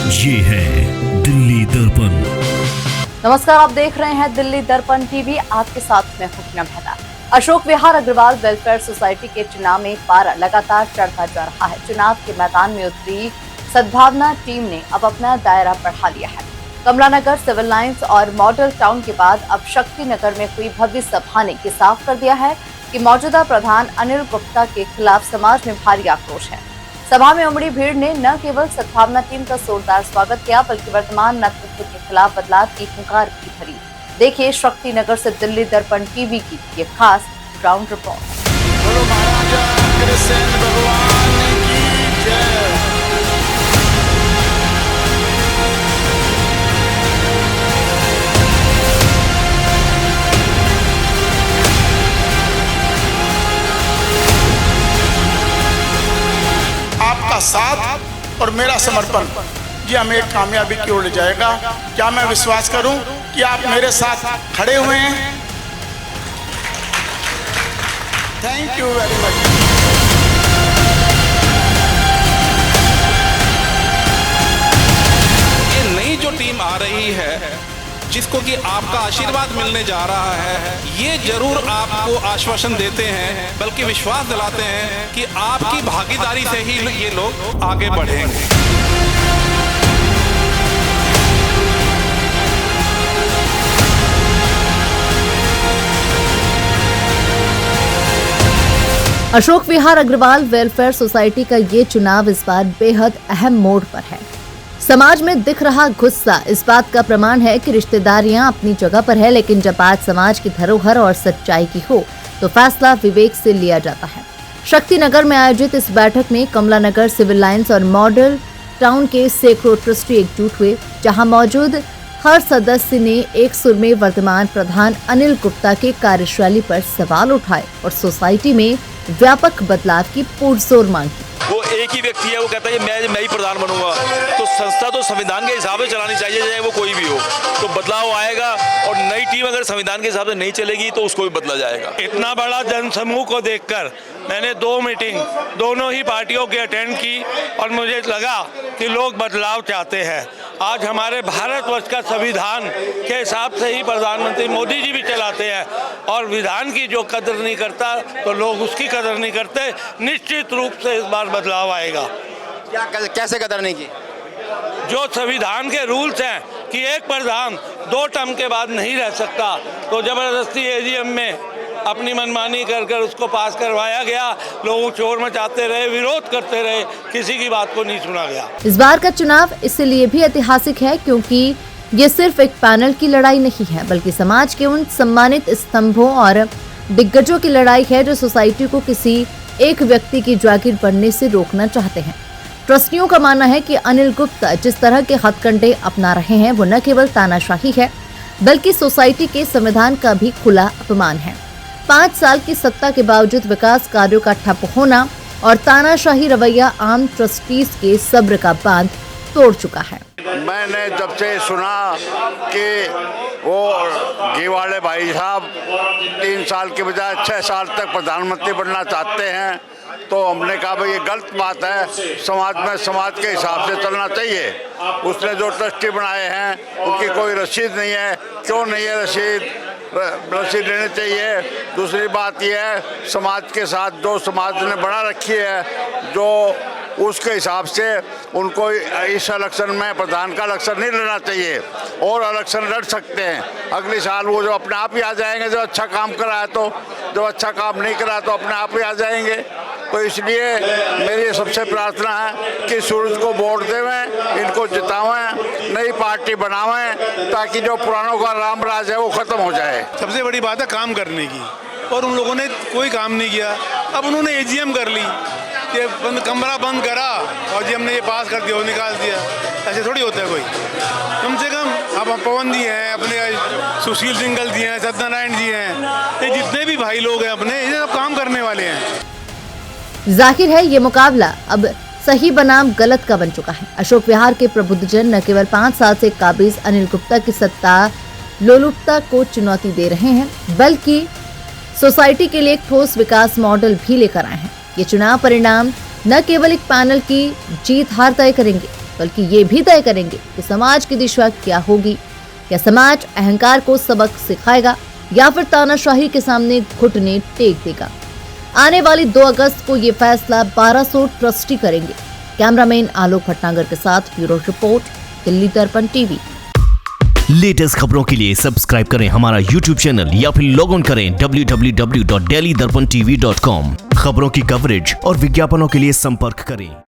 ये है दिल्ली दर्पण। नमस्कार, आप देख रहे हैं दिल्ली दर्पण टीवी। आपके साथ मैं हूं मेहता। अशोक विहार अग्रवाल वेलफेयर सोसाइटी के चुनाव में पारा लगातार चढ़ता जा रहा है। चुनाव के मैदान में उतरी सद्भावना टीम ने अब अपना दायरा बढ़ा लिया है। कमलानगर, सिविल लाइंस और मॉडल टाउन के बाद अब शक्ति नगर में हुई भव्य सभा ने ये साफ कर दिया है कि मौजूदा प्रधान अनिल गुप्ता के खिलाफ समाज में भारी आक्रोश है। सभा में उमड़ी भीड़ ने न केवल सद्भावना टीम का जोरदार स्वागत किया, बल्कि वर्तमान नेतृत्व के खिलाफ बदलाव की हुंकार भी भरी। देखिए शक्ति नगर से दिल्ली दर्पण टीवी की ये खास ग्राउंड रिपोर्ट। आपका साथ और मेरा समर्पण ये हमें कामयाबी की ओर ले जाएगा। क्या मैं विश्वास करूं कि आप मेरे साथ खड़े हुए हैं? Thank you very much. ये नई जो टीम आ रही है, जिसको कि आपका आशीर्वाद मिलने जा रहा है, ये जरूर आपको आश्वासन देते हैं, बल्कि विश्वास दिलाते हैं कि आपकी भागीदारी से ही ये लोग आगे बढ़ेंगे। अशोक विहार अग्रवाल वेलफेयर सोसाइटी का ये चुनाव इस बार बेहद अहम मोड़ पर है। समाज में दिख रहा गुस्सा इस बात का प्रमाण है कि रिश्तेदारियां अपनी जगह पर है, लेकिन जब बात समाज की धरोहर और सच्चाई की हो तो फैसला विवेक से लिया जाता है। शक्ति नगर में आयोजित इस बैठक में कमलानगर, सिविल लाइंस और मॉडल टाउन के सैकड़ों ट्रस्टी एकजुट हुए, जहां मौजूद हर सदस्य ने एक सुर में वर्तमान प्रधान अनिल गुप्ता के कार्यशैली पर सवाल उठाए और सोसाइटी में व्यापक बदलाव की पुरजोर मांग की। वो एक ही व्यक्ति है, वो कहता है मैं ही प्रधान बनूंगा। तो संस्था तो संविधान के हिसाब से चलानी चाहिए, चाहे वो कोई भी हो। तो बदलाव आएगा और नई टीम अगर संविधान के हिसाब से नहीं चलेगी तो उसको भी बदला जाएगा। इतना बड़ा जनसमूह को देखकर मैंने 2 मीटिंग दोनों ही पार्टियों की अटेंड की और मुझे लगा कि लोग बदलाव चाहते हैं। आज हमारे भारतवर्ष का संविधान के हिसाब से ही प्रधानमंत्री मोदी जी भी चलाते हैं और विधान की जो कदर नहीं करता तो लोग उसकी कदर नहीं करते। निश्चित रूप से इस बार बदलाव आएगा। कैसे कदर नहीं की? जो संविधान के रूल्स हैं कि एक प्रधान 2 टर्म के बाद नहीं रह सकता, तो जबरदस्ती एजीएम में अपनी मनमानी कर उसको पास करवाया गया। लोग शोर मचाते रहे, विरोध करते रहे, किसी की बात को नहीं सुना गया। इस बार का चुनाव इसलिए भी ऐतिहासिक है क्योंकि ये सिर्फ एक पैनल की लड़ाई नहीं है, बल्कि समाज के उन सम्मानित स्तंभों और दिग्गजों की लड़ाई है जो सोसाइटी को किसी एक व्यक्ति की जागीर बनने से रोकना चाहते हैं। ट्रस्टियों का मानना है कि अनिल गुप्ता जिस तरह के हथकंडे अपना रहे हैं वो न केवल तानाशाही है, बल्कि सोसाइटी के संविधान का भी खुला अपमान है। 5 साल की सत्ता के बावजूद विकास कार्यों का ठप होना और तानाशाही रवैया आम ट्रस्टीज के सब्र का बांध तोड़ चुका है। मैंने जब से सुना कि वो घीवाड़े भाई साहब 3 साल के बजाय 6 साल तक प्रधानमंत्री बनना चाहते हैं, तो हमने कहा भाई ये गलत बात है। समाज में समाज के हिसाब से चलना चाहिए। उसने जो ट्रस्टी बनाए हैं उनकी कोई रसीद नहीं है। क्यों नहीं है रसीद लेनी चाहिए। दूसरी बात यह है, समाज के साथ जो समाज ने बना रखी है, जो उसके हिसाब से उनको इस इलेक्शन में प्रधान का इलेक्शन नहीं लड़ना चाहिए और इलेक्शन लड़ सकते हैं। अगले साल वो जो अपने आप ही आ जाएंगे, जो अच्छा काम करा है, तो जो अच्छा काम नहीं करा तो अपने आप ही आ जाएंगे। तो इसलिए मेरी सबसे प्रार्थना है कि सूरज को वोट देवें, इनको जितावें, नई पार्टी बनावें, ताकि जो पुरानों का राम राज है वो खत्म हो जाए। सबसे बड़ी बात है काम करने की, और उन लोगों ने कोई काम नहीं किया। अब उन्होंने एजीएम कर ली, ये कमरा बंद करा और जी हमने ये पास कर दिया और निकाल दिया। ऐसे थोड़ी होता है कोई। कम से कम अब पवन जी हैं, अपने सुशील सिंघल जी हैं, सत्यनारायण जी हैं, ये जितने भी भाई लोग हैं अपने, ये सब काम करने वाले हैं। जाहिर है ये मुकाबला अब सही बनाम गलत का बन चुका है। अशोक विहार के प्रबुद्धजन न केवल 5 साल से काबिज अनिल गुप्ता की सत्ता लोलुपता को चुनौती दे रहे हैं, बल्कि सोसाइटी के लिए एक ठोस विकास मॉडल भी लेकर आए हैं। ये चुनाव परिणाम न केवल एक पैनल की जीत हार तय करेंगे, बल्कि ये भी तय करेंगे कि समाज की दिशा क्या होगी। क्या समाज अहंकार को सबक सिखाएगा या फिर तानाशाही के सामने घुटने टेक देगा? आने वाली 2 अगस्त को ये फैसला 1200 ट्रस्टी करेंगे। कैमरामैन आलोक भटनागर के साथ ब्यूरो रिपोर्ट, दिल्ली दर्पण टीवी। लेटेस्ट खबरों के लिए सब्सक्राइब करें हमारा YouTube चैनल या फिर लॉग ऑन करें www.delhidarpantv.com। खबरों की कवरेज और विज्ञापनों के लिए संपर्क करें।